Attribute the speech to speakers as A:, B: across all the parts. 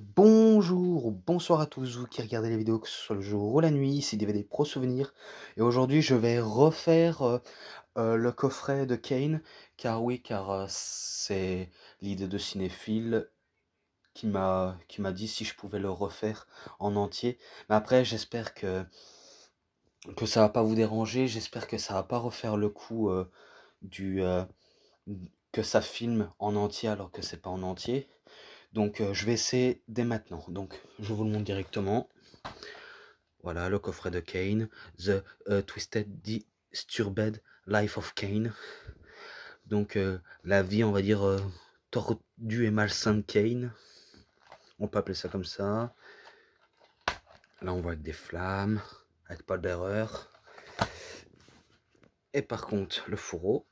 A: Bonjour ou bonsoir à tous vous qui regardez les vidéos, que ce soit le jour ou la nuit, ici DVD Pro Souvenirs. Et aujourd'hui, je vais refaire le coffret de Kane, car oui, c'est l'idée de cinéphile qui m'a dit si je pouvais le refaire en entier. Mais après, j'espère que ça va pas vous déranger, j'espère que ça va pas refaire le coup du que ça filme en entier alors que c'est pas en entier. Donc je vais essayer dès maintenant. Donc je vous le montre directement. Voilà le coffret de Kane, The Twisted Disturbed Life of Kane. Donc la vie, on va dire, tordue et malsaine de Kane. On peut appeler ça comme ça. Là on voit avec des flammes, avec Paul Bearer. Et par contre le fourreau.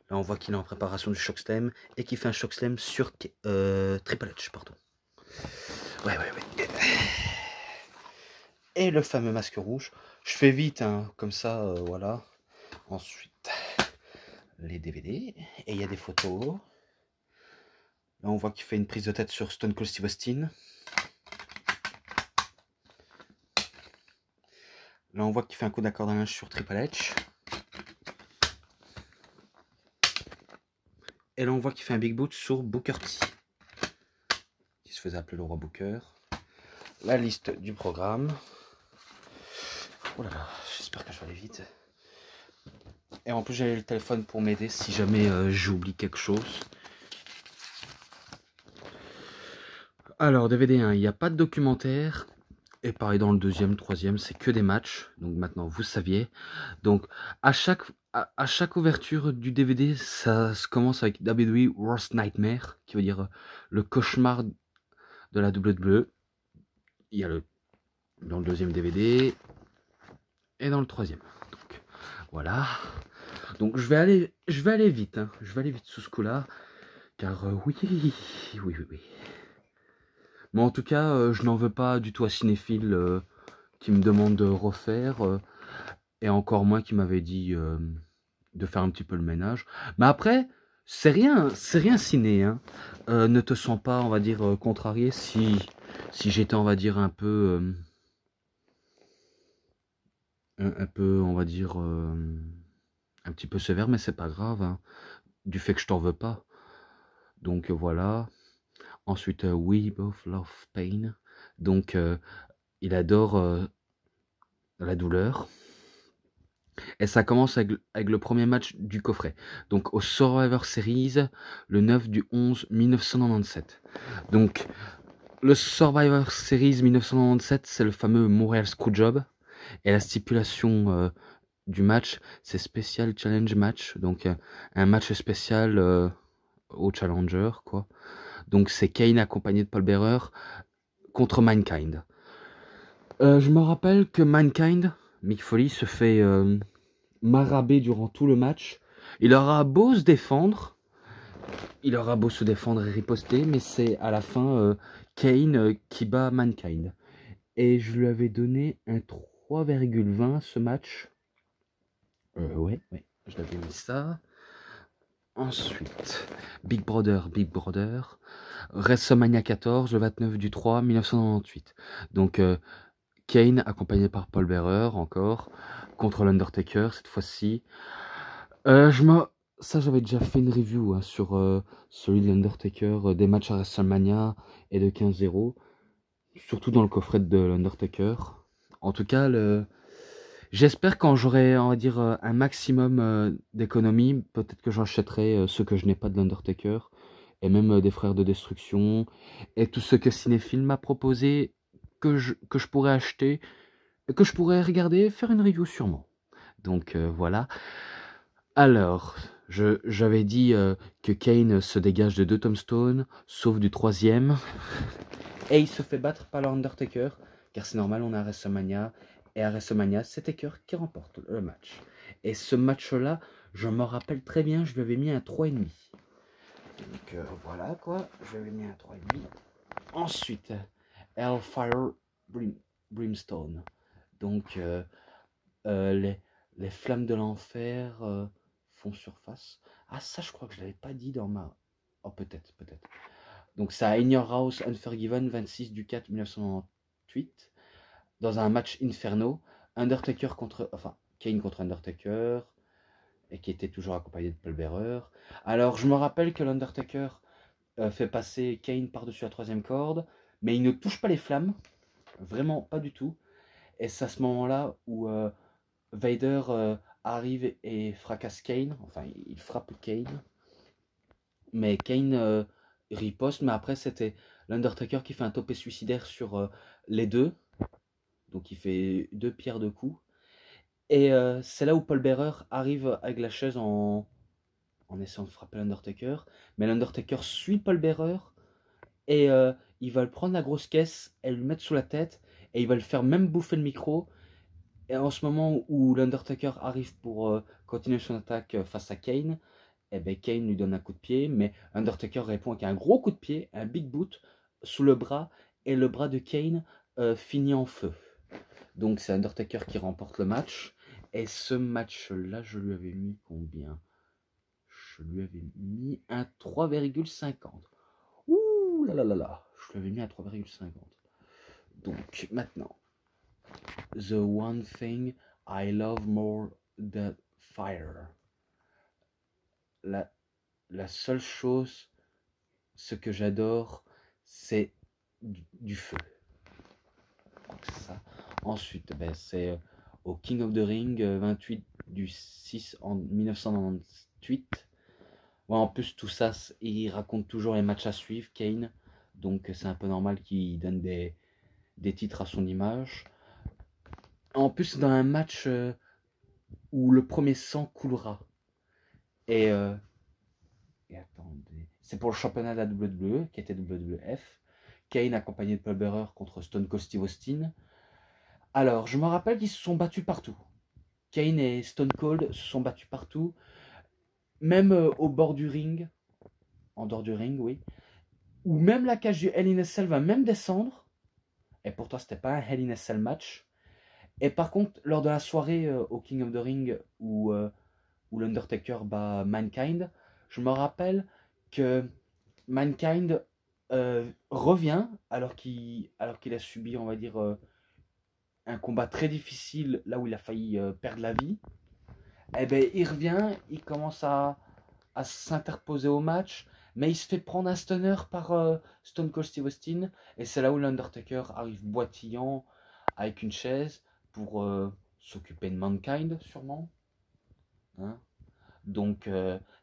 A: Là on voit qu'il est en préparation du Shockslam et qu'il fait un Shockslam sur Triple H, pardon. Ouais. Et le fameux masque rouge. Je fais vite, hein, comme ça, voilà. Ensuite, les DVD. Et il y a des photos. Là, on voit qu'il fait une prise de tête sur Stone Cold Steve Austin. Là, on voit qu'il fait un coup d'accord à linge sur Triple H. Et là, on voit qu'il fait un big boot sur Booker T, qui se faisait appeler le roi Booker. La liste du programme. Oh là là, j'espère que je vais aller vite. Et en plus, j'ai le téléphone pour m'aider si jamais j'oublie quelque chose. Alors, DVD 1, il n'y a pas de documentaire. Et pareil dans le deuxième, troisième, c'est que des matchs. Donc maintenant, vous saviez. Donc, à chaque ouverture du DVD, ça se commence avec WWE Worst Nightmare, qui veut dire le cauchemar de la WWE. Il y a dans le deuxième DVD et dans le troisième. Donc, voilà. Donc, je vais aller vite. Hein. Je vais aller vite sous ce coup-là. Car oui. Mais en tout cas, je n'en veux pas du tout à Cinéphile qui me demande de refaire. Et encore moins qui m'avait dit de faire un petit peu le ménage. Mais après, c'est rien ciné. Hein. Ne te sens pas, on va dire, contrarié si j'étais, on va dire, un peu, on va dire, un petit peu sévère, mais c'est pas grave. Hein, du fait que je t'en veux pas. Donc voilà. Ensuite, We Both Love Pain. Donc, il adore la douleur. Et ça commence avec le premier match du coffret. Donc au Survivor Series, le 9 du 11 1997. Donc le Survivor Series 1997, c'est le fameux Montreal Screwjob. Et la stipulation du match, c'est Special Challenge Match. Donc un match spécial au Challenger, quoi. Donc c'est Kane accompagné de Paul Bearer contre Mankind. Je me rappelle que Mankind, Mick Foley, se fait maraber durant tout le match. Il aura beau se défendre, et riposter, mais c'est à la fin Kane qui bat Mankind. Et je lui avais donné un 3,20 ce match. Ouais, je l'avais mis ça. Ensuite, Big Brother, WrestleMania 14, le 29 du 3, 1998. Donc, Kane, accompagné par Paul Bearer, encore, contre l'Undertaker, cette fois-ci. Ça, j'avais déjà fait une review hein, sur celui de l'Undertaker, des matchs à WrestleMania et de 15-0, surtout dans le coffret de l'Undertaker. En tout cas, j'espère quand j'aurai, on va dire, un maximum d'économie, peut-être que j'achèterai ceux que je n'ai pas de l'Undertaker, et même des Frères de Destruction, et tout ce que Cinéphile m'a proposé, que je pourrais acheter, que je pourrais regarder, faire une review sûrement. Donc voilà. Alors, j'avais dit que Kane se dégage de 2 tombstones, sauf du 3e. Et il se fait battre par l'Undertaker, car c'est normal, on est à WrestleMania. Et à WrestleMania, c'est Taker qui remporte le match. Et ce match-là, je m'en rappelle très bien, je lui avais mis un 3,5. Donc voilà quoi, je lui avais mis un 3,5. Ensuite, Hellfire Brimstone. Donc, les flammes de l'enfer font surface. Ah, ça, je crois que je l'avais pas dit dans ma... Oh, peut-être. Donc c'est à In Your House Unforgiven, 26 du 4 1998. Dans un match Inferno, Undertaker contre, enfin, Kane contre Undertaker, et qui était toujours accompagné de Paul Bearer. Alors je me rappelle que l'Undertaker fait passer Kane par-dessus la troisième corde, mais il ne touche pas les flammes, vraiment pas du tout. Et c'est à ce moment-là où Vader arrive et fracasse Kane, enfin il frappe Kane, mais Kane riposte, mais après c'était l'Undertaker qui fait un topé suicidaire sur les deux, donc il fait 2 pierres de coups. Et c'est là où Paul Bearer arrive avec la chaise en essayant de frapper l'Undertaker, mais l'Undertaker suit Paul Bearer et il va le prendre la grosse caisse et le mettre sous la tête et il va le faire même bouffer le micro. Et en ce moment où l'Undertaker arrive pour continuer son attaque face à Kane, eh ben Kane lui donne un coup de pied, mais Undertaker répond avec un gros coup de pied, un big boot sous le bras, et le bras de Kane finit en feu. Donc c'est Undertaker qui remporte le match. Et ce match-là, je lui avais mis combien? Je lui avais mis un 3,50. Ouh là là là là. Je lui avais mis un 3,50. Donc maintenant, The one thing I love more than fire. La seule chose, ce que j'adore, c'est du feu. C'est ça. Ensuite, ben, c'est au King of the Ring, 28 du 6 en 1998. Ouais, en plus, tout ça, il raconte toujours les matchs à suivre, Kane. Donc, c'est un peu normal qu'il donne des titres à son image. En plus, dans un match où le premier sang coulera. Et attendez, c'est pour le championnat de la WWE, qui était WWF. Kane accompagné de Paul Bearer contre Stone Cold Steve Austin. Alors, je me rappelle qu'ils se sont battus partout. Kane et Stone Cold se sont battus partout, même au bord du ring, en dehors du ring, oui. Ou même la cage du Hell in a Cell va même descendre. Et pourtant, c'était pas un Hell in a Cell match. Et par contre, lors de la soirée au King of the Ring où l'Undertaker bat Mankind, je me rappelle que Mankind revient alors qu'il a subi, on va dire, un combat très difficile, là où il a failli perdre la vie. Et ben, il revient, il commence à s'interposer au match, mais il se fait prendre un stunner par Stone Cold Steve Austin, et c'est là où l'Undertaker arrive boitillant avec une chaise pour s'occuper de Mankind, sûrement. Hein, donc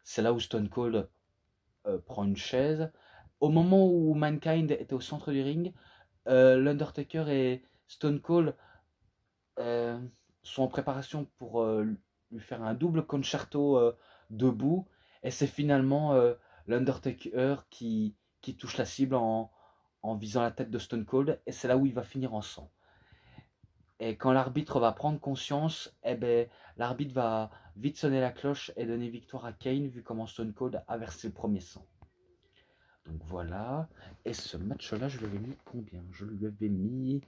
A: c'est là où Stone Cold prend une chaise. Au moment où Mankind était au centre du ring, l'Undertaker et Stone Cold sont en préparation pour lui faire un double concerto debout. Et c'est finalement l'Undertaker qui touche la cible en visant la tête de Stone Cold. Et c'est là où il va finir en sang. Et quand l'arbitre va prendre conscience, eh ben, l'arbitre va vite sonner la cloche et donner victoire à Kane, vu comment Stone Cold a versé le premier sang. Donc voilà. Et ce match-là, je lui avais mis combien? Je lui avais mis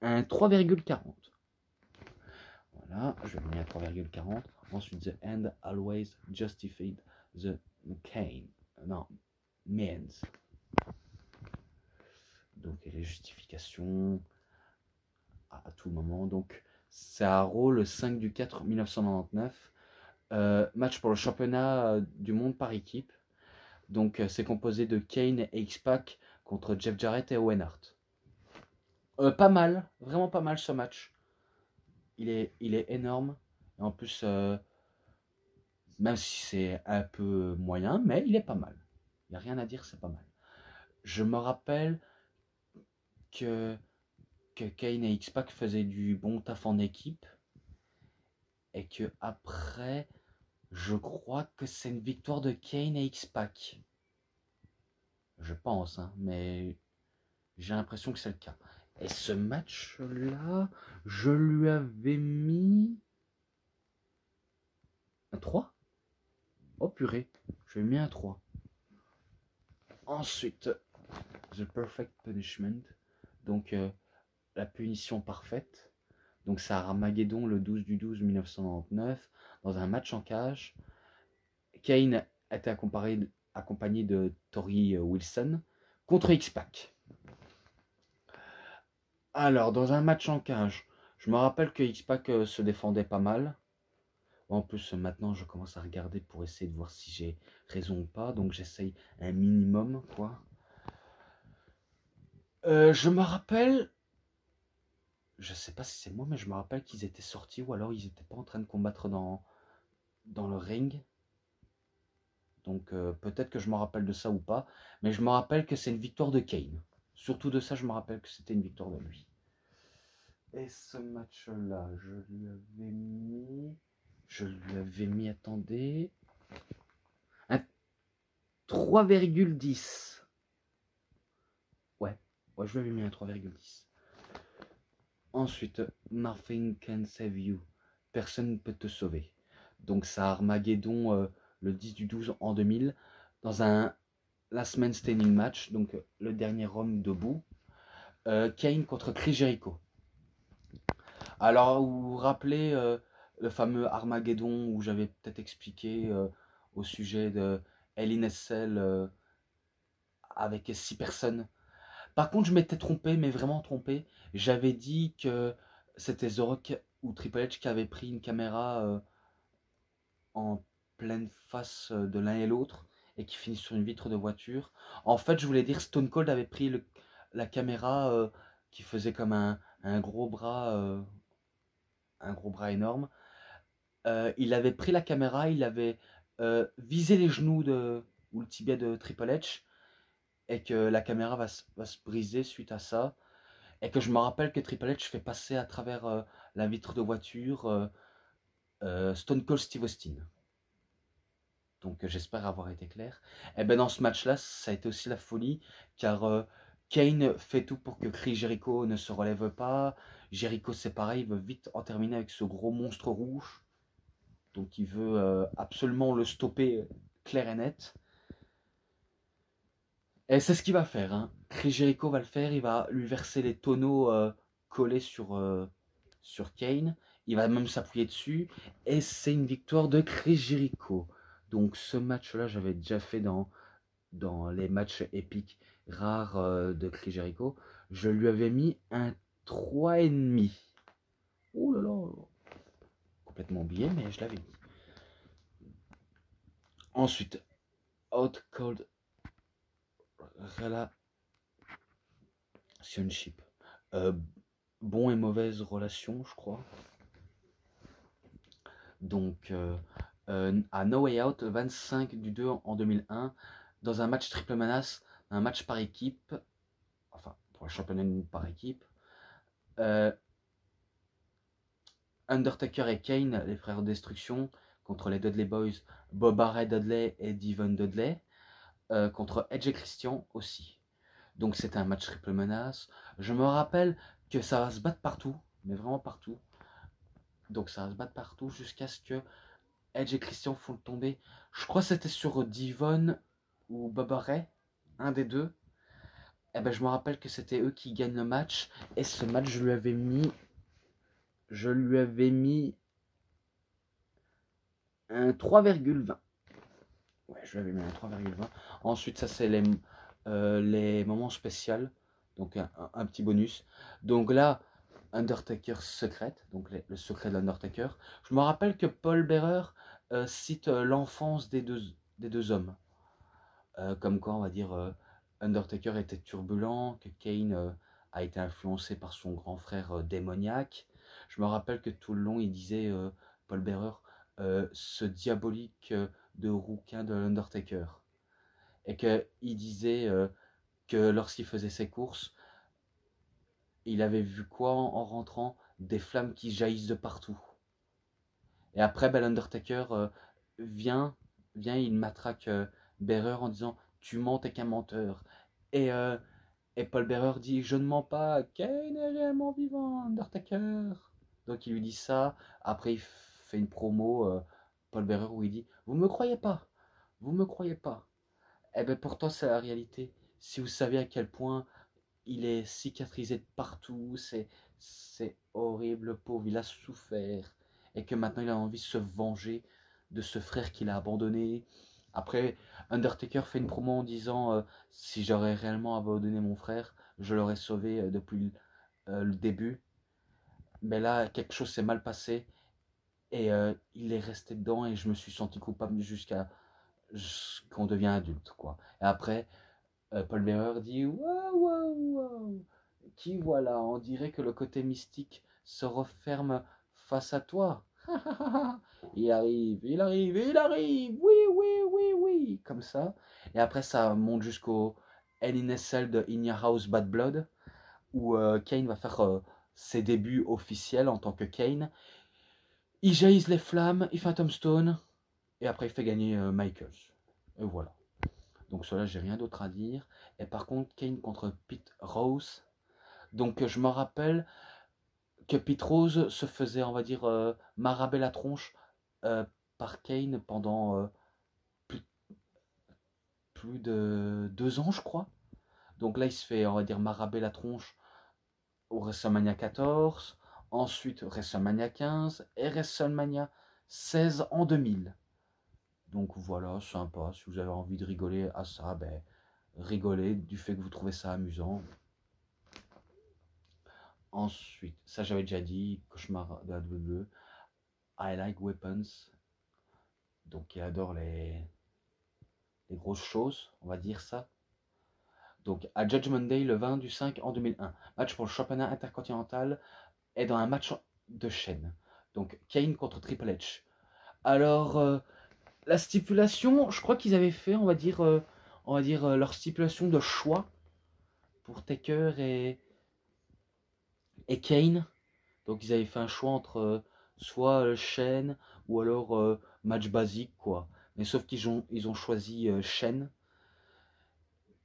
A: un 3,40. Voilà, je vais mettre à 3,40. Ensuite, The End Always Justified the Kane. Non, Means. Donc, les justifications à tout moment. Donc, c'est à Raw le 5 du 4 1999. Match pour le championnat du monde par équipe. Donc, c'est composé de Kane et X-Pac contre Jeff Jarrett et Owen Hart. Pas mal, vraiment pas mal ce match. Il est énorme. Et en plus, même si c'est un peu moyen, mais il est pas mal. Il n'y a rien à dire, c'est pas mal. Je me rappelle que Kane et X-Pac faisaient du bon taf en équipe. Et que après, je crois que c'est une victoire de Kane et X-Pac. Je pense, hein, mais j'ai l'impression que c'est le cas. Et ce match-là, je lui avais mis un 3. Oh purée, je lui ai mis un 3. Ensuite, The Perfect Punishment. Donc, la punition parfaite. Donc, c'est à Armageddon le 12 du 12 1999, dans un match en cage. Kane était accompagné de Tori Wilson contre X-Pac. Alors, dans un match en cage, je me rappelle que X-Pac se défendait pas mal. En plus, maintenant, je commence à regarder pour essayer de voir si j'ai raison ou pas. Donc, j'essaye un minimum, quoi. Je me rappelle, je sais pas si c'est moi, mais je me rappelle qu'ils étaient sortis ou alors ils étaient pas en train de combattre dans le ring. Donc, peut-être que je me rappelle de ça ou pas. Mais je me rappelle que c'est une victoire de Kane. Surtout de ça, je me rappelle que c'était une victoire de lui. Et ce match-là, je lui avais mis, attendez, un 3,10. Ouais, je lui avais mis un 3,10. Ensuite, Nothing Can Save You. Personne ne peut te sauver. Donc ça a Armageddon le 10 du 12 en 2000 dans un Last Man Standing match, donc le dernier homme debout. Kane contre Chris Jericho. Alors, vous vous rappelez le fameux Armageddon où j'avais peut-être expliqué au sujet de Hell in a Cell avec 6 personnes. Par contre, je m'étais trompé, mais vraiment trompé. J'avais dit que c'était The Rock ou Triple H qui avait pris une caméra en pleine face de l'un et l'autre et qui finit sur une vitre de voiture. En fait, je voulais dire Stone Cold avait pris la caméra qui faisait comme un gros bras énorme. Il avait pris la caméra, il avait visé les genoux ou le tibia de Triple H et que la caméra va se briser suite à ça. Et que je me rappelle que Triple H fait passer à travers la vitre de voiture Stone Cold Steve Austin. Donc j'espère avoir été clair. Et ben dans ce match-là, ça a été aussi la folie, car Kane fait tout pour que Chris Jericho ne se relève pas. Jericho c'est pareil, il veut vite en terminer avec ce gros monstre rouge. Donc il veut absolument le stopper clair et net. Et c'est ce qu'il va faire. Hein. Chris Jericho va le faire, il va lui verser les tonneaux collés sur Kane. Il va même s'appuyer dessus. Et c'est une victoire de Chris Jericho. Donc ce match-là, j'avais déjà fait dans les matchs épiques rares de Chris Jericho. Je lui avais mis un 3,5. Oh là là. Complètement oublié, mais je l'avais mis. Ensuite, Out Cold Relationship. Bon et mauvaise relation, je crois. Donc, à No Way Out, 25 du 2 en 2001, dans un match triple menace, un match par équipe, enfin, pour le championnat par équipe, Undertaker et Kane, les frères de destruction, contre les Dudley Boys, Boba Ray Dudley et Devon Dudley, contre Edge et Christian aussi. Donc c'était un match triple menace. Je me rappelle que ça va se battre partout, mais vraiment partout. Donc ça va se battre partout jusqu'à ce que Edge et Christian font le tomber. Je crois que c'était sur Devon ou Boba Ray, un des deux. Et ben je me rappelle que c'était eux qui gagnent le match. Et ce match, je lui avais mis un 3,20. Ouais, je lui avais mis un 3,20. Ensuite, ça c'est les moments spéciaux. Donc un petit bonus. Donc là, Undertaker secrète, donc le secret de l'Undertaker. Je me rappelle que Paul Bearer cite l'enfance des deux hommes. Comme quoi, on va dire, Undertaker était turbulent, que Kane a été influencé par son grand frère démoniaque. Je me rappelle que tout le long, il disait, Paul Bearer, ce diabolique de rouquin de l'Undertaker. Et qu'il disait que lorsqu'il faisait ses courses, il avait vu quoi en rentrant? Des flammes qui jaillissent de partout. Et après, l'Undertaker vient, il matraque Bearer en disant « Tu mens, t'es qu'un menteur ». Et Paul Bearer dit « Je ne mens pas, Kane est réellement vivant, Undertaker ». Donc il lui dit ça. Après, il fait une promo, Paul Bearer, où il dit « Vous me croyez pas, vous me croyez pas ». Eh bien pourtant, c'est la réalité. Si vous saviez à quel point il est cicatrisé de partout, c'est horrible, le pauvre, il a souffert. Et que maintenant il a envie de se venger de ce frère qu'il a abandonné. Après, Undertaker fait une promo en disant si j'aurais réellement abandonné mon frère, je l'aurais sauvé depuis le début. Mais là, quelque chose s'est mal passé et il est resté dedans et je me suis senti coupable jusqu'à qu'on devient adulte, quoi. Et après, Paul Bearer dit waouh, waouh, waouh. Qui voilà, on dirait que le côté mystique se referme face à toi. Il arrive, il arrive, il arrive, oui, oui, oui, oui, comme ça. Et après, ça monte jusqu'au Hell in a Cell de In Your House Bad Blood, où Kane va faire ses débuts officiels en tant que Kane. Il jaillisse les flammes, il fait un tombstone, et après, il fait gagner Michaels. Et voilà. Donc, cela, j'ai rien d'autre à dire. Et par contre, Kane contre Pete Rose. Donc, je me rappelle que Pete Rose se faisait, on va dire, maraber la tronche euh, par Kane pendant plus, plus de 2 ans, je crois. Donc là, il se fait, on va dire, maraber la tronche au WrestleMania 14, ensuite WrestleMania 15 et WrestleMania 16 en 2000. Donc voilà, sympa. Si vous avez envie de rigoler à ça, ben, rigolez du fait que vous trouvez ça amusant. Ensuite, ça j'avais déjà dit, cauchemar de la WWE. I like weapons. Donc il adore les grosses choses, on va dire ça. Donc à Judgment Day le 20 du 5 en 2001. Match pour le championnat intercontinental est dans un match de chaîne. Donc Kane contre Triple H. Alors la stipulation, je crois qu'ils avaient fait, on va dire leur stipulation de choix pour Taker et Kane. Donc ils avaient fait un choix entre soit chaîne ou alors match basique quoi. Mais sauf ils ont choisi chaîne.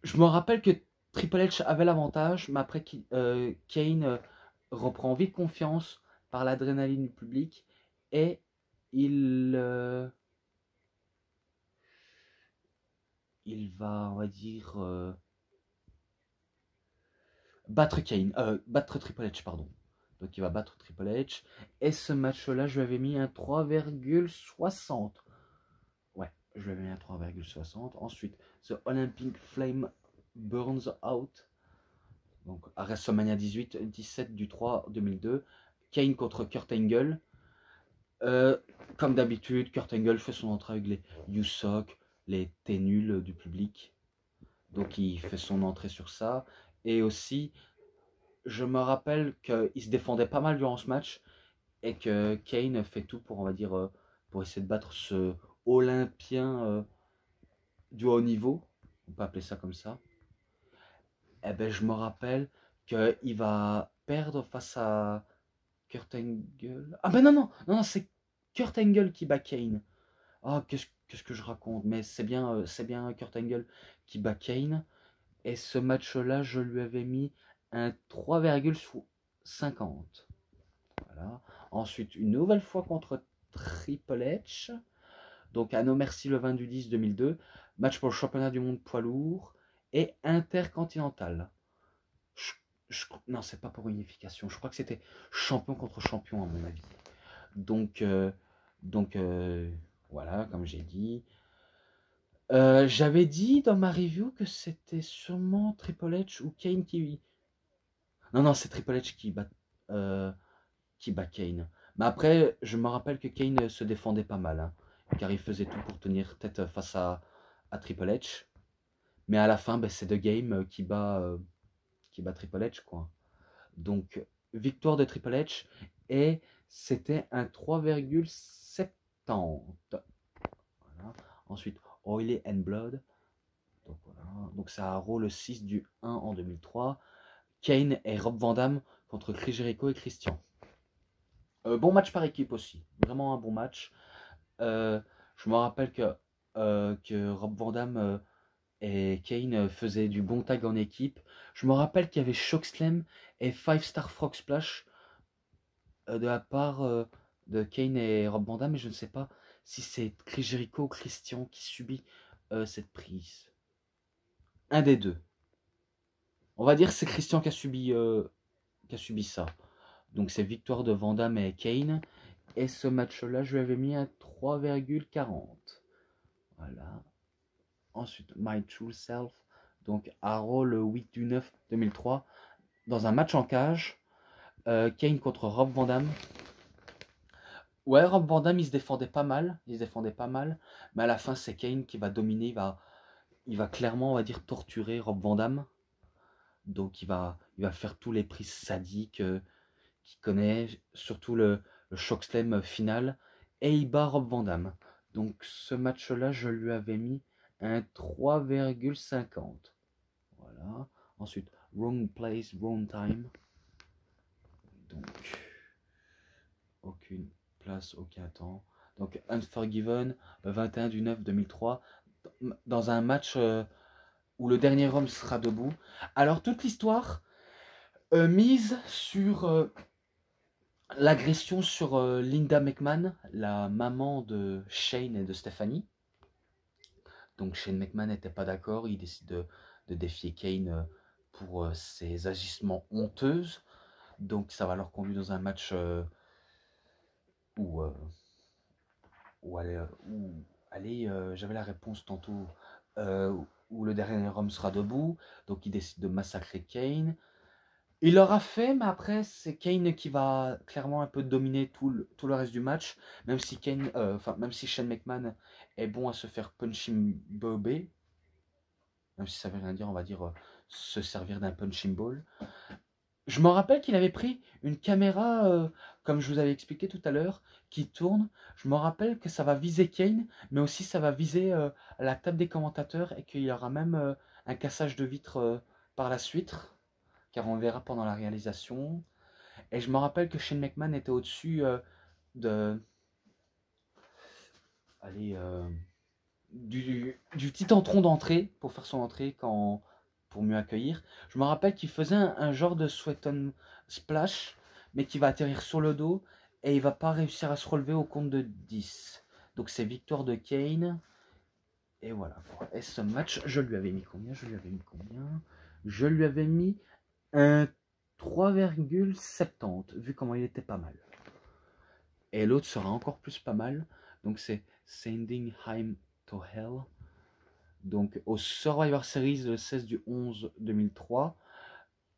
A: Je me rappelle que Triple H avait l'avantage, mais après Kane reprend vite confiance par l'adrénaline du public et il, il va, on va dire, battre Triple H, pardon. Donc il va battre Triple H. Et ce match-là, je lui avais mis un 3,60. Ouais, je lui avais mis un 3,60. Ensuite, The Olympic Flame Burns Out. Donc à WrestleMania 17 du 3 2002. Kane contre Kurt Angle. Comme d'habitude, Kurt Angle fait son entrée avec les You Suck, les T'es nul du public. Donc il fait son entrée sur ça. Et aussi, je me rappelle qu'il se défendait pas mal durant ce match et que Kane fait tout pour, on va dire, pour essayer de battre ce Olympien du haut niveau. On peut appeler ça comme ça. Eh ben, je me rappelle qu'il va perdre face à Kurt Angle. Ah ben non, non, non, non c'est Kurt Angle qui bat Kane. Ah, qu'est-ce que je raconte? Mais c'est bien Kurt Angle qui bat Kane. Et ce match-là, je lui avais mis un 3,50. Voilà. Ensuite, une nouvelle fois contre Triple H. Donc à No Merci le 20 du 10 2002. Match pour le championnat du monde poids lourd et intercontinental. Non, c'est pas pour unification. Je crois que c'était champion contre champion à mon avis. Donc, voilà, comme j'ai dit. J'avais dit dans ma review que c'était sûrement Triple H ou Kane qui... Non, non, c'est Triple H qui bat Kane. Mais après, je me rappelle que Kane se défendait pas mal, hein, car il faisait tout pour tenir tête face à Triple H. Mais à la fin, ben, c'est The Game qui bat Triple H, quoi. Donc, victoire de Triple H, et c'était un 3,70. Voilà. Ensuite, Oily and Blood. Donc, voilà. Donc ça a Raw le 6 du 1 en 2003. Kane et Rob Van Dam contre Chris Jericho et Christian. Bon match par équipe aussi. Vraiment un bon match. Je me rappelle que Rob Van Dam et Kane faisaient du bon tag en équipe. Je me rappelle qu'il y avait Chokeslam et 5 Star Frog Splash de la part de Kane et Rob Van Dam, mais je ne sais pas si c'est Chris Jericho ou Christian qui subit cette prise. Un des deux. On va dire que c'est Christian qui a subi ça. Donc c'est victoire de Van Damme et Kane. Et ce match-là, je lui avais mis un 3,40. Voilà. Ensuite, My True Self. Donc, à Raw le 8 du 9 2003. Dans un match en cage. Kane contre Rob Van Dam. Ouais, Rob Van Dam, il se défendait pas mal. Mais à la fin, c'est Kane qui va dominer. Il va clairement, on va dire, torturer Rob Van Dam. Donc, il va faire tous les prises sadiques qu'il connaît. Surtout le chokeslam final. Et il bat Rob Van Dam. Donc, ce match-là, je lui avais mis un 3,50. Voilà. Ensuite, Wrong Place, Wrong Time. Donc, aucune place, aucun temps. Donc, Unforgiven, 21 du 9 2003. Dans un match où le dernier homme sera debout. Alors, toute l'histoire mise sur l'agression sur Linda McMahon, la maman de Shane et de Stephanie. Donc Shane McMahon n'était pas d'accord, il décide de défier Kane pour ses agissements honteux. Donc ça va leur conduire dans un match où j'avais la réponse tantôt, où le dernier homme sera debout. Donc il décide de massacrer Kane. Il l'aura fait, mais après, c'est Kane qui va clairement un peu dominer tout le reste du match. Même si même si Shane McMahon est bon à se faire punching bobber, même si ça veut rien dire, on va dire se servir d'un punching ball. Je me rappelle qu'il avait pris une caméra, comme je vous avais expliqué tout à l'heure, qui tourne. Je me rappelle que ça va viser Kane, mais aussi ça va viser la table des commentateurs et qu'il y aura même un cassage de vitre par la suite. Car on verra pendant la réalisation. Et je me rappelle que Shane McMahon était au-dessus du petit entron d'entrée pour faire son entrée pour mieux accueillir. Je me rappelle qu'il faisait un genre de sweat-on splash, mais qui va atterrir sur le dos et il va pas réussir à se relever au compte de 10. Donc c'est victoire de Kane. Et voilà. Et ce match, je lui avais mis combien? Je lui avais mis un 3,70, vu comment il était pas mal. Et l'autre sera encore plus pas mal. Donc c'est Sending Him to Hell. Donc au Survivor Series le 16 du 11 2003.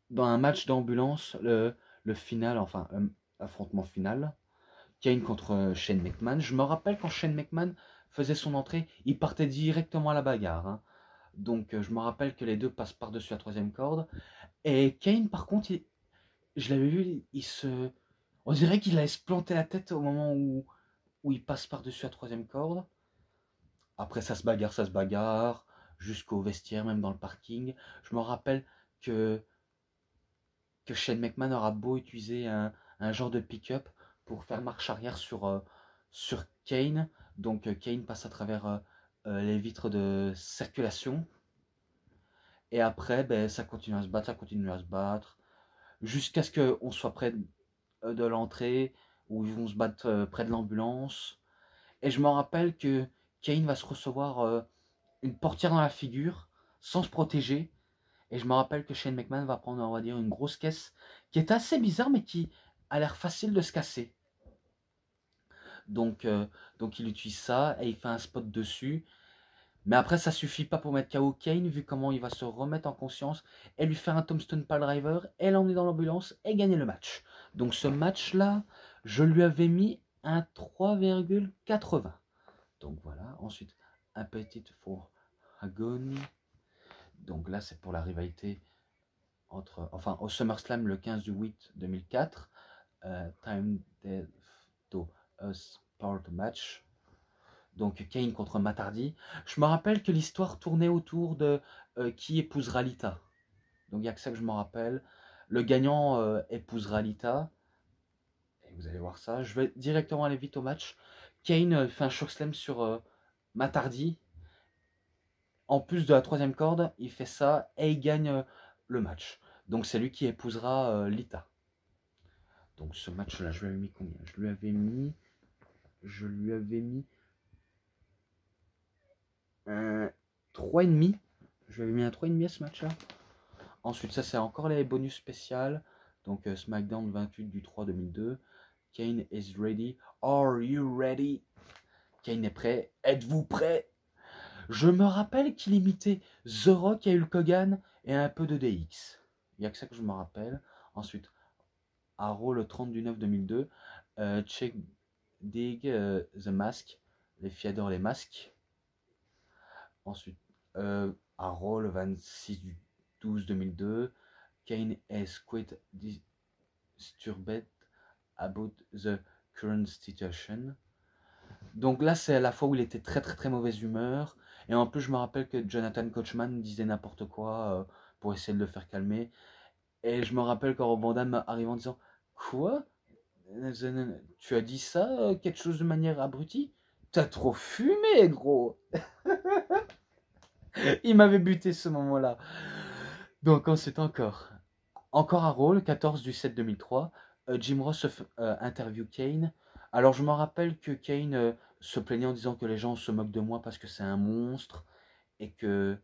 A: Dans un match d'ambulance, le final, enfin affrontement final. Kane contre Shane McMahon. Je me rappelle quand Shane McMahon faisait son entrée, il partait directement à la bagarre. Hein. Donc je me rappelle que les deux passent par-dessus la troisième corde. Et Kane, par contre, je l'avais vu, on dirait qu'il allait se planter la tête au moment où il passe par-dessus la troisième corde. Après, ça se bagarre, jusqu'au vestiaire, même dans le parking. Je me rappelle que Shane McMahon aura beau utiliser un genre de pick-up pour faire marche arrière sur Kane. Donc Kane passe à travers les vitres de circulation. Et après, ben, ça continue à se battre. Jusqu'à ce qu'on soit près de l'entrée, où ils vont se battre près de l'ambulance. Et je me rappelle que Kane va se recevoir une portière dans la figure, sans se protéger. Et je me rappelle que Shane McMahon va prendre, on va dire, une grosse caisse, qui est assez bizarre, mais qui a l'air facile de se casser. Donc il utilise ça, et il fait un spot dessus. Mais après, ça suffit pas pour mettre KO Kane, vu comment il va se remettre en conscience et lui faire un tombstone piledriver et l'emmener dans l'ambulance et gagner le match. Donc ce match-là, je lui avais mis un 3,80. Donc voilà. Ensuite, un petit for Agony. Donc là, c'est pour la rivalité au SummerSlam le 15 du 8 2004. Time Death to Us Part Match. Donc Kane contre Matt Hardy. Je me rappelle que l'histoire tournait autour de qui épousera Lita. Donc il n'y a que ça que je me rappelle. Le gagnant épousera Lita. Et vous allez voir ça. Je vais directement aller vite au match. Kane fait un chokeslam sur Matt Hardy. En plus de la troisième corde, il fait ça et il gagne le match. Donc c'est lui qui épousera Lita. Donc ce match-là, je lui avais mis combien? Je lui avais mis un 3,5. Je lui avais mis un 3,5 à ce match-là. Ensuite, ça c'est encore les bonus spéciales. Donc SmackDown 28 du 3 2002. Kane is ready. Are you ready? Kane est prêt. Êtes-vous prêt? Je me rappelle qu'il imitait The Rock et Hulk Hogan et un peu de DX. Il n'y a que ça que je me rappelle. Ensuite, Arrow le 30 du 9 2002. Check Dig The Mask. Les filles adorent les masques. Ensuite, Arrow le 26 du 12 2002. Kane has quite disturbed about the current situation. Donc là, c'est la fois où il était très mauvaise humeur. Et en plus, je me rappelle que Jonathan Coachman disait n'importe quoi pour essayer de le faire calmer. Et je me rappelle quand Rob Van Damme arrive en disant quoi? Tu as dit ça, quelque chose de manière abrutie? T'as trop fumé, gros! Il m'avait buté ce moment-là. Donc ensuite encore. Encore un rôle, 14 du 7 2003. Jim Ross interview Kane. Alors je me rappelle que Kane se plaignait en disant que les gens se moquent de moi parce que c'est un monstre. Et que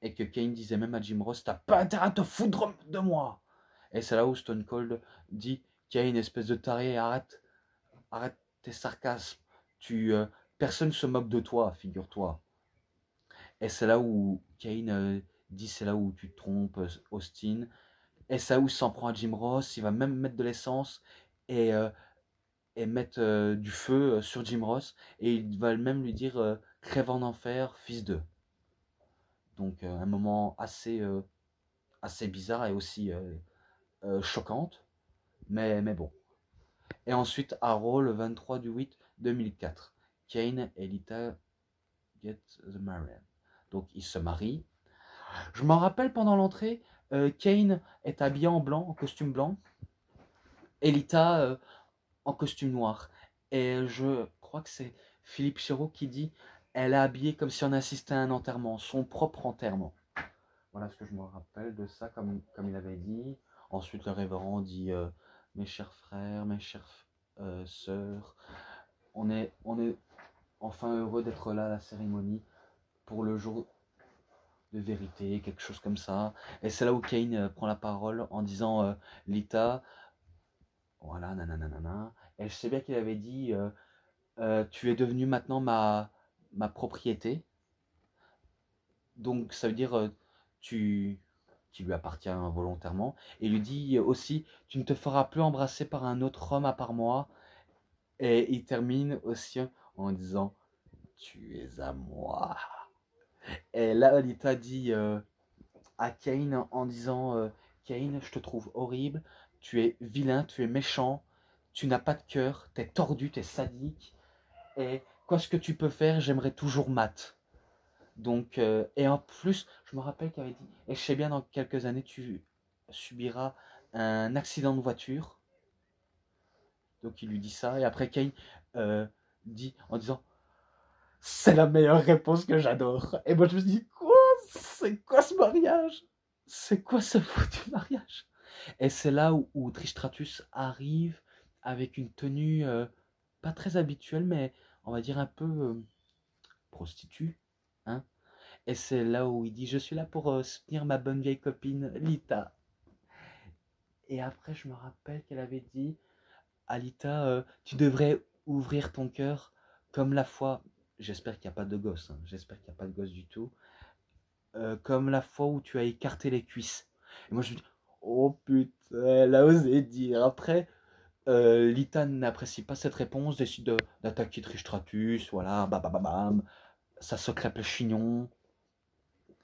A: Kane disait même à Jim Ross, t'as pas intérêt à te foutre de moi. Et c'est là où Stone Cold dit, Kane, espèce de taré, arrête tes sarcasmes. Personne se moque de toi, figure-toi. Et c'est là où Kane dit, c'est là où tu te trompes, Austin. Et c'est là où il s'en prend à Jim Ross. Il va même mettre de l'essence et, mettre du feu sur Jim Ross. Et il va même lui dire, crève en enfer, fils de. Donc un moment assez bizarre et aussi choquante. Mais bon. Et ensuite, Arrow, le 23 du 8 2004. Kane et Lita get the married. Donc, ils se marient. Je m'en rappelle pendant l'entrée, Kane est habillé en blanc, en costume blanc. Et Lita en costume noir. Et je crois que c'est Philippe Chiraud qui dit elle est habillée comme si on assistait à un enterrement, son propre enterrement. Voilà ce que je me rappelle de ça, comme il avait dit. Ensuite, le révérend dit mes chers frères, mes chères sœurs, on est enfin heureux d'être là à la cérémonie pour le jour de vérité, quelque chose comme ça. Et c'est là où Kane prend la parole en disant Lita, voilà, nanana. Et je sais bien qu'il avait dit tu es devenue maintenant ma propriété. Donc ça veut dire qui lui appartient volontairement. Et il lui dit aussi tu ne te feras plus embrasser par un autre homme à part moi. Et il termine aussi en disant tu es à moi. Et là, Alita dit à Kane en disant Kane, je te trouve horrible, tu es vilain, tu es méchant, tu n'as pas de cœur, t'es tordu, t'es sadique. Et quoi ce que tu peux faire, j'aimerais toujours Matt. Donc, et en plus, je me rappelle qu'il avait dit, et je sais bien dans quelques années, tu subiras un accident de voiture. Donc il lui dit ça, et après Kane dit en disant c'est la meilleure réponse que j'adore. Et moi je me dis quoi? C'est quoi ce mariage? C'est quoi ce foutu mariage? Et c'est là où Trish Stratus arrive avec une tenue pas très habituelle, mais on va dire un peu prostituée. Hein, et c'est là où il dit je suis là pour soutenir ma bonne vieille copine Lita. Et après je me rappelle qu'elle avait dit à Lita tu devrais ouvrir ton cœur comme la fois, j'espère qu'il n'y a pas de gosse, hein, j'espère qu'il n'y a pas de gosse du tout, comme la fois où tu as écarté les cuisses. Et moi je me dis oh putain, elle a osé dire. Après Lita n'apprécie pas cette réponse, décide d'attaquer Trish Stratus, voilà, bam, ça se crêpe le chignon.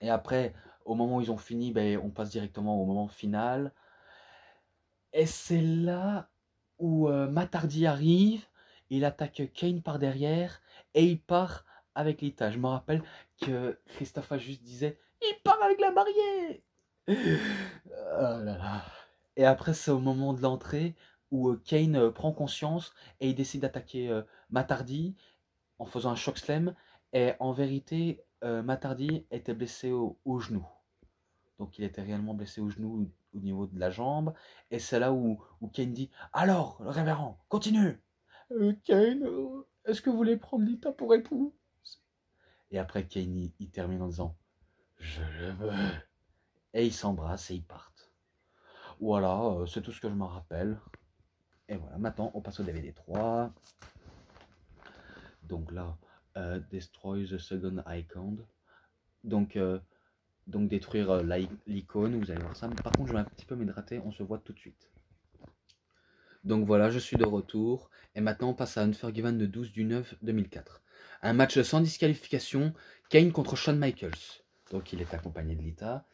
A: Et après, au moment où ils ont fini, ben, on passe directement au moment final. Et c'est là où Matt Hardy arrive, il attaque Kane par derrière et il part avec Lita. Je me rappelle que Christophe a juste disait il part avec la mariée. Oh là là. Et après, c'est au moment de l'entrée où Kane prend conscience et il décide d'attaquer Matt Hardy en faisant un choc slam. Et en vérité, Matt Hardy était blessé au genou. Donc il était réellement blessé au genou au niveau de la jambe. Et c'est là où Kane dit alors, le révérend, continue. Kane, est-ce que vous voulez prendre Lita pour époux? Et après, Kane il termine en disant je le veux. Et ils s'embrassent et ils partent. Voilà, c'est tout ce que je me rappelle. Et voilà, maintenant on passe au DVD 3. Donc là, Destroy the second icon. Donc détruire l'icône, vous allez voir ça. Par contre, je vais un petit peu m'hydrater, on se voit tout de suite. Donc voilà, je suis de retour. Et maintenant, on passe à Unforgiven de 12/9/2004. Un match sans disqualification, Kane contre Shawn Michaels. Donc il est accompagné de Lita.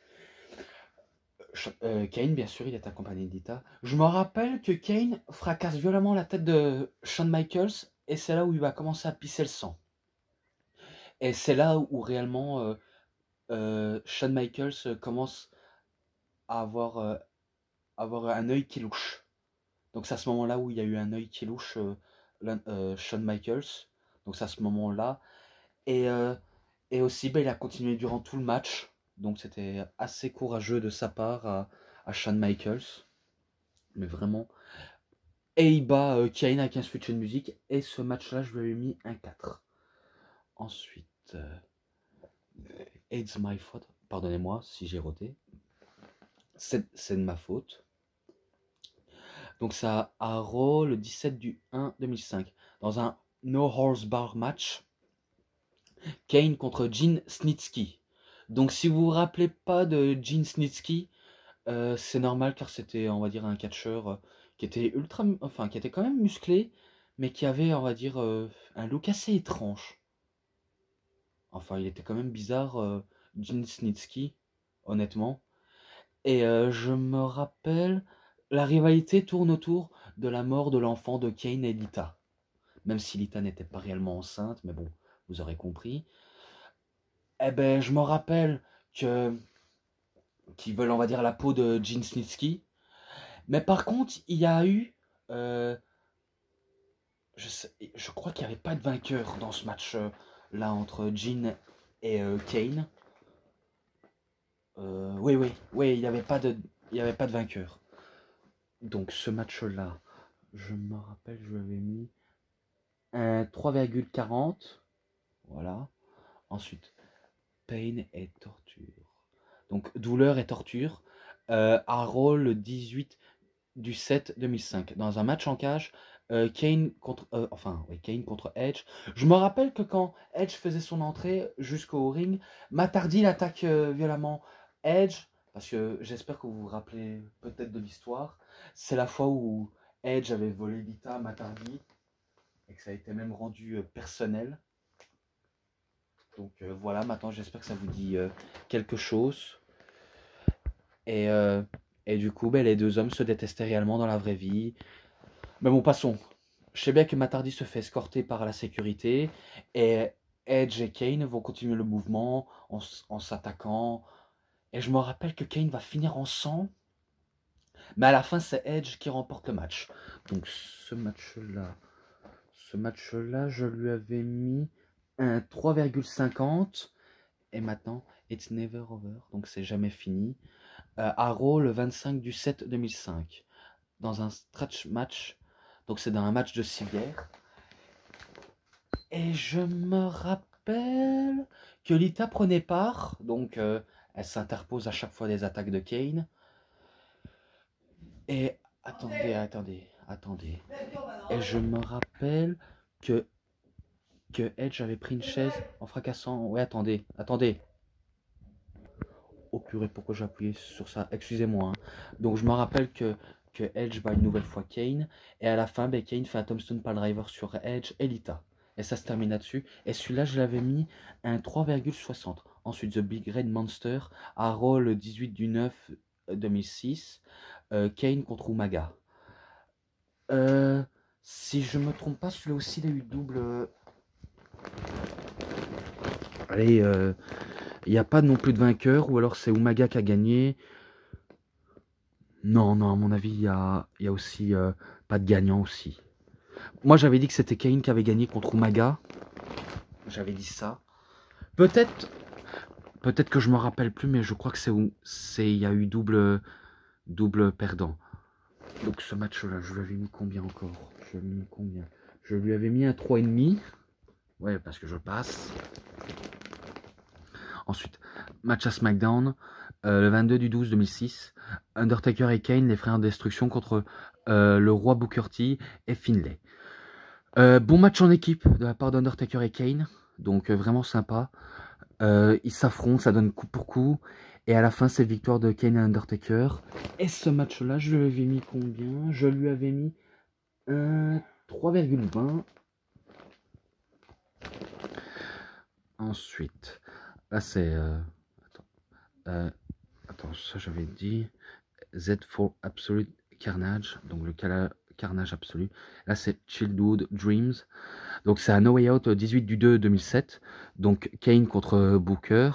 A: Kane, bien sûr, il est accompagné de Lita. Je me rappelle que Kane fracasse violemment la tête de Shawn Michaels. Et c'est là où il va commencer à pisser le sang. Et c'est là où réellement Shawn Michaels commence à avoir un œil qui louche. Donc c'est à ce moment-là où il y a eu un œil qui louche Shawn Michaels. Donc c'est à ce moment-là. Et aussi, il a continué durant tout le match. Donc c'était assez courageux de sa part à Shawn Michaels. Mais vraiment. Et il bat Kane avec un switch de musique. Et ce match-là, je lui avais mis un 4. Ensuite, It's my fault. Pardonnez-moi si j'ai roté. C'est de ma faute. Donc ça a Raw le 17/1/2005. Dans un No Horse Bar match. Kane contre Gene Snitsky. Donc si vous vous rappelez pas de Gene Snitsky, c'est normal car c'était, on va dire, un catcheur qui était qui était quand même musclé, mais qui avait, on va dire, un look assez étrange. Enfin, il était quand même bizarre, Gene Snitsky, honnêtement. Et je me rappelle, la rivalité tourne autour de la mort de l'enfant de Kane et Lita. Même si Lita n'était pas réellement enceinte, mais bon, vous aurez compris. Eh ben, je me rappelle qu'ils veulent, on va dire, la peau de Gene Snitsky. Mais par contre, il y a eu... je crois qu'il n'y avait pas de vainqueur dans ce match-là entre Gene et Kane. Oui, il n'y avait pas de vainqueur. Donc ce match-là, je me rappelle, je lui avais mis un 3,40. Voilà. Ensuite, Pain et torture. Donc douleur et torture. À Raw le 18/7/2005. Dans un match en cage, Kane contre Edge. Je me rappelle que quand Edge faisait son entrée jusqu'au ring, Matt Hardy l'attaque violemment Edge, parce que j'espère que vous vous rappelez peut-être de l'histoire. C'est la fois où Edge avait volé Lita à Matt Hardy, et que ça a été même rendu personnel. Donc voilà, maintenant j'espère que ça vous dit quelque chose. Et du coup, les deux hommes se détestaient réellement dans la vraie vie. Mais bon, passons. Je sais bien que Matt Hardy se fait escorter par la sécurité. Et Edge et Kane vont continuer le mouvement en s'attaquant. Et je me rappelle que Kane va finir en sang. Mais à la fin, c'est Edge qui remporte le match. Donc ce match-là, je lui avais mis un 3,50. Et maintenant, it's never over. Donc c'est jamais fini. À Raw le 25/7/2005. Dans un stretch match. Donc c'est dans un match de civière. Et je me rappelle que Lita prenait part. Donc elle s'interpose à chaque fois des attaques de Kane. Et attendez. Et je me rappelle que Edge avait pris une chaise en fracassant. Ouais, attendez. Oh purée, pourquoi j'ai appuyé sur ça? Excusez-moi. Hein. Donc je me rappelle que Edge bat une nouvelle fois Kane. Et à la fin, Kane fait un tombstone piledriver sur Edge et Lita. Et ça se termine là-dessus. Et celui-là, je l'avais mis un 3,60. Ensuite, The Big Red Monster à Raw le 18/9/2006. Kane contre Umaga. Si je me trompe pas, celui-là aussi, il a eu double... Allez, il n'y a pas non plus de vainqueur, ou alors c'est Umaga qui a gagné. Non, à mon avis, il y a aussi pas de gagnant aussi. Moi, j'avais dit que c'était Kane qui avait gagné contre Umaga. J'avais dit ça. Peut-être que je me rappelle plus, mais je crois que il y a eu double perdant. Donc ce match-là, je lui avais mis combien encore? Je lui avais mis un 3,5. Ouais, parce que je passe. Ensuite, match à SmackDown, le 22/12/2006. Undertaker et Kane, les frères en destruction contre le roi Booker T et Finlay. Bon match en équipe de la part d'Undertaker et Kane. Donc vraiment sympa. Ils s'affrontent, ça donne coup pour coup. Et à la fin, c'est victoire de Kane et Undertaker. Et ce match-là, je lui avais mis combien? Je lui avais mis 3,20. Ensuite, là c'est... attends, ça j'avais dit... Z4 Absolute Carnage. Donc le Carnage absolu. Là c'est Childhood Dreams. Donc c'est un No Way Out 18/2/2007. Donc Kane contre Booker.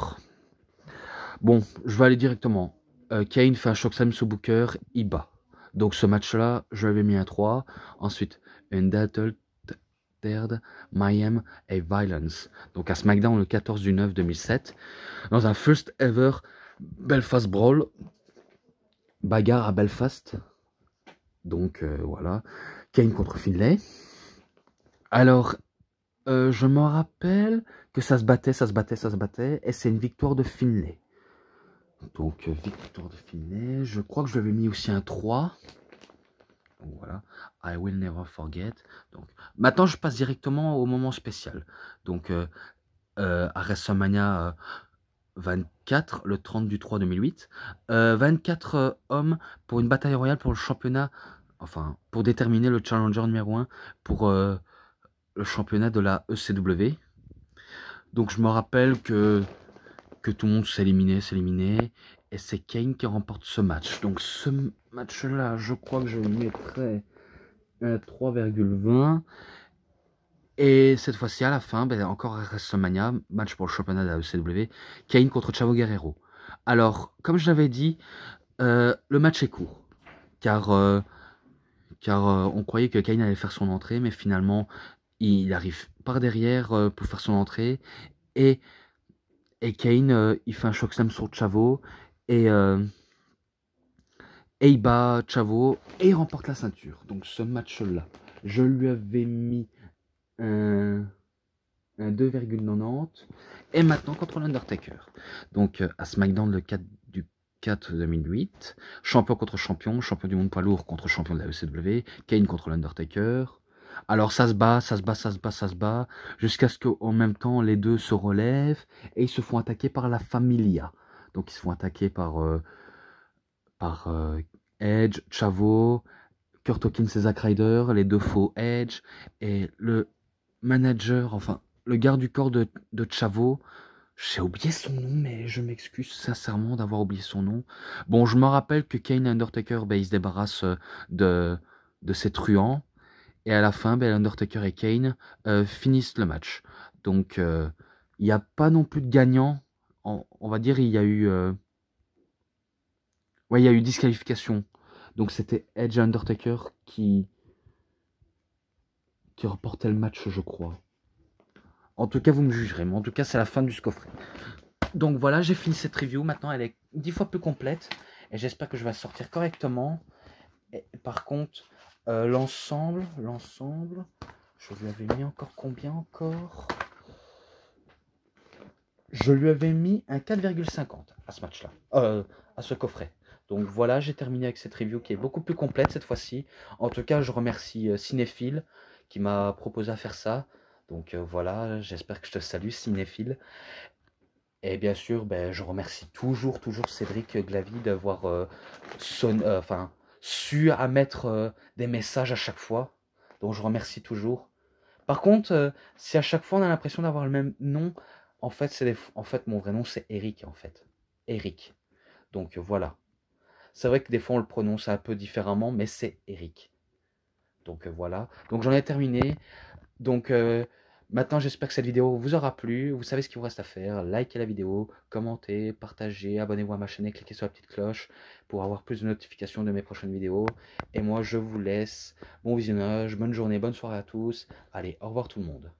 A: Bon, je vais aller directement. Kane fait un chokeslam sous Booker, il bat. Donc ce match-là, je l'avais mis un 3. Ensuite, Untitled Mayhem et Violence. Donc à SmackDown le 14/9/2007. Dans un first ever Belfast Brawl. Bagarre à Belfast. Donc voilà. Kane contre Finlay. Alors, je me rappelle que ça se battait. Et c'est une victoire de Finlay. Donc, victoire de Finlay. Je crois que je lui avais mis aussi un 3. Donc voilà. I will never forget. Donc, maintenant, je passe directement au moment spécial. Donc, à WrestleMania 24, le 30/3/2008. 24 hommes pour une bataille royale pour le championnat. Enfin, pour déterminer le challenger numéro 1 pour le championnat de la ECW. Donc, je me rappelle que tout le monde s'éliminait, et c'est Kane qui remporte ce match. Donc ce match-là, je crois que je mettrais 3,20. Et cette fois-ci, à la fin, ben, encore à WrestleMania, match pour le championnat de la ECW, Kane contre Chavo Guerrero. Alors, comme je l'avais dit, le match est court, car on croyait que Kane allait faire son entrée, mais finalement, il arrive par derrière pour faire son entrée, et Kane, il fait un chokeslam sur Chavo, et il bat Chavo, et il remporte la ceinture. Donc ce match-là, je lui avais mis un 2,90. Et maintenant contre l'Undertaker. Donc à SmackDown le 4/4/2008, champion contre champion, champion du monde poids lourd contre champion de la ECW, Kane contre l'Undertaker. Alors ça se bat, jusqu'à ce qu'en même temps les deux se relèvent et ils se font attaquer par la Familia. Donc ils se font attaquer par Edge, Chavo, Kurt Hawkins et Zack Ryder, les deux faux Edge, et le manager, enfin le garde du corps de Chavo. J'ai oublié son nom, mais je m'excuse sincèrement d'avoir oublié son nom. Bon, je me rappelle que Kane et Undertaker, ben, ils se débarrassent de ces truands. Et à la fin, ben, Undertaker et Kane finissent le match. Donc, il n'y a pas non plus de gagnant. On va dire, il y a eu... ouais, il y a eu disqualification. Donc, c'était Edge et Undertaker qui remportaient le match, je crois. En tout cas, vous me jugerez. Mais en tout cas, c'est la fin du coffret. Donc voilà, j'ai fini cette review. Maintenant, elle est 10 fois plus complète. Et j'espère que je vais la sortir correctement. Et, par contre, l'ensemble, je lui avais mis encore combien encore? Je lui avais mis un 4,50 à ce match-là. À ce coffret. Donc voilà, j'ai terminé avec cette review qui est beaucoup plus complète cette fois-ci. En tout cas, je remercie Cinéphile qui m'a proposé à faire ça. Donc voilà, j'espère que je te salue, Cinéphile. Et bien sûr, ben, je remercie toujours Cédric Glavy d'avoir su à mettre des messages à chaque fois. Donc je remercie toujours. Par contre, si à chaque fois on a l'impression d'avoir le même nom, en fait, mon vrai nom c'est Eric en fait. Eric. Donc voilà. C'est vrai que des fois on le prononce un peu différemment, mais c'est Eric. Donc voilà. Donc j'en ai terminé. Donc maintenant j'espère que cette vidéo vous aura plu. Vous savez ce qu'il vous reste à faire. Likez la vidéo, commentez, partagez, abonnez-vous à ma chaîne et cliquez sur la petite cloche pour avoir plus de notifications de mes prochaines vidéos. Et moi je vous laisse. Bon visionnage, bonne journée, bonne soirée à tous. Allez, au revoir tout le monde.